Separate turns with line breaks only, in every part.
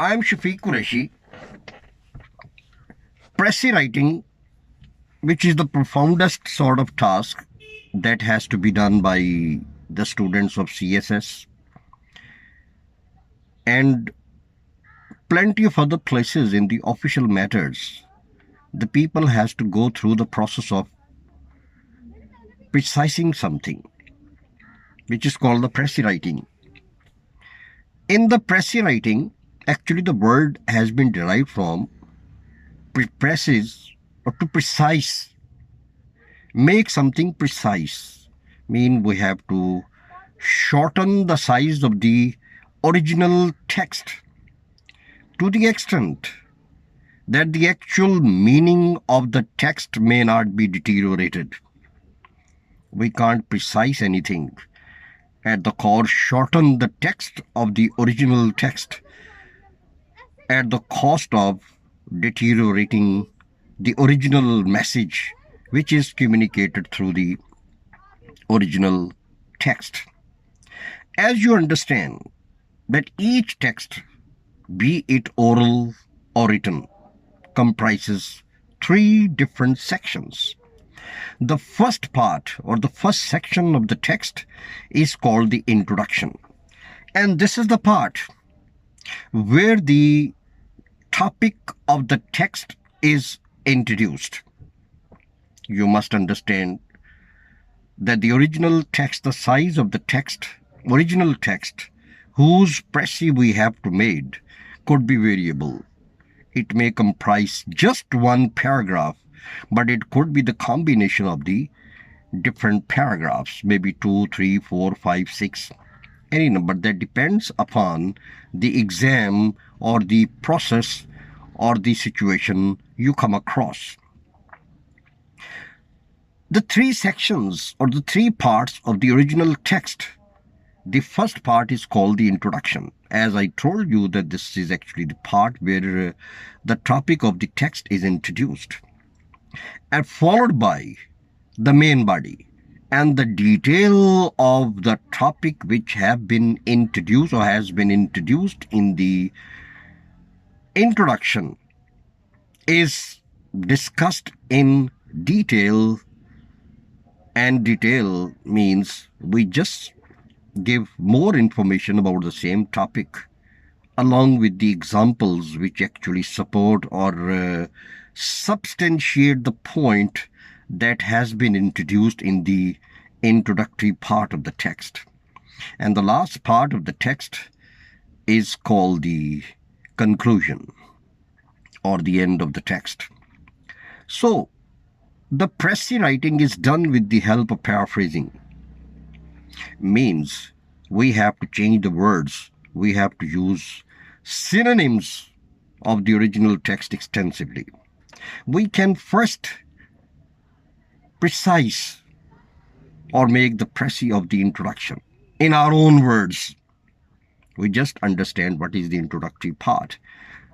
I'm Shafiq Qureshi. Precis writing, which is the profoundest sort of task that has to be done by the students of CSS and plenty of other places in the official matters, the people has to go through the process of precising something, which is called the Precis writing. In the Precis writing, actually the word has been derived from precis or to precise. Make something precise mean we have to shorten the size of the original text to the extent that the actual meaning of the text may not be deteriorated. We can't precise anything. At the core, shorten the text of the original text at the cost of deteriorating the original message which is communicated through the original text. As you understand that each text, be it oral or written, comprises three different sections. The first part or the first section of the text is called the introduction. And this is the part where the topic of the text is introduced. You must understand that the original text, the size of the text, original text, whose precis we have to made, could be variable. It may comprise just one paragraph, but it could be the combination of the different paragraphs, maybe 2, 3, 4, 5, 6, any number. That depends upon the exam or the process or the situation you come across. The three sections or the three parts of the original text, the first part is called the introduction. As I told you that this is actually the part where the topic of the text is introduced, and followed by the main body and the detail of the topic which have been introduced or has been introduced in the introduction is discussed in detail. And detail means we just give more information about the same topic along with the examples which actually support or substantiate the point that has been introduced in the introductory part of the text. And the last part of the text is called the conclusion or the end of the text. So the Precis writing is done with the help of paraphrasing. Means we have to change the words. We have to use synonyms of the original text extensively. We can first precise or make the precis of the introduction in our own words. We just understand what is the introductory part,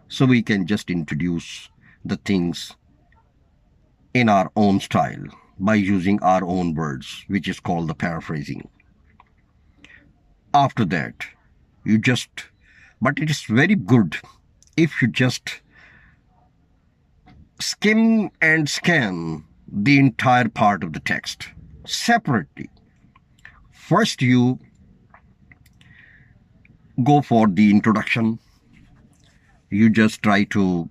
so we can just introduce the things in our own style by using our own words, which is called the paraphrasing. After that, but it is very good if you just skim and scan the entire part of the text separately. First, you go for the introduction. You just try to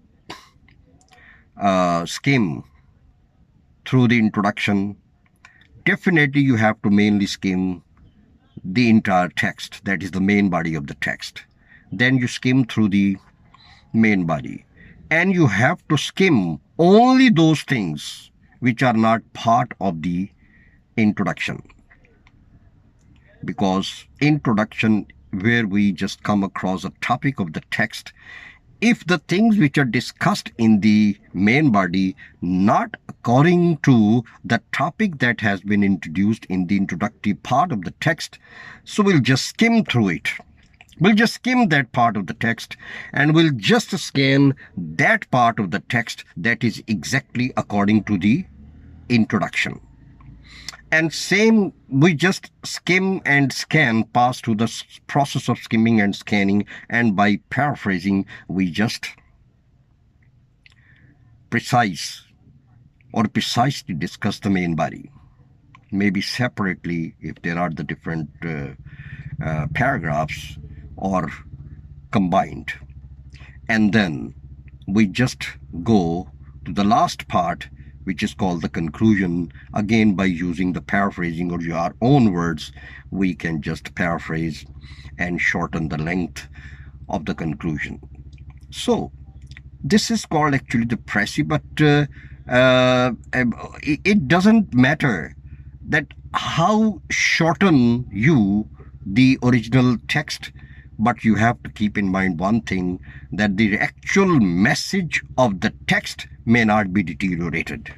skim through the introduction. Definitely you have to mainly skim the entire text, that is the main body of the text. Then you skim through the main body, and you have to skim only those things which are not part of the introduction, because introduction, where we just come across a topic of the text, if the things which are discussed in the main body not according to the topic that has been introduced in the introductory part of the text, so we'll just skim through it. We'll just skim that part of the text and we'll just scan that part of the text that is exactly according to the introduction. And same, we just skim and scan, pass through the process of skimming and scanning, and by paraphrasing, we just precise or precisely discuss the main body, maybe separately if there are the different paragraphs, or combined. And then we just go to the last part, which is called the conclusion. Again, by using the paraphrasing or your own words, we can just paraphrase and shorten the length of the conclusion. So this is called actually the Precis, but it doesn't matter that how shorten you the original text, but you have to keep in mind one thing, that the actual message of the text may not be deteriorated.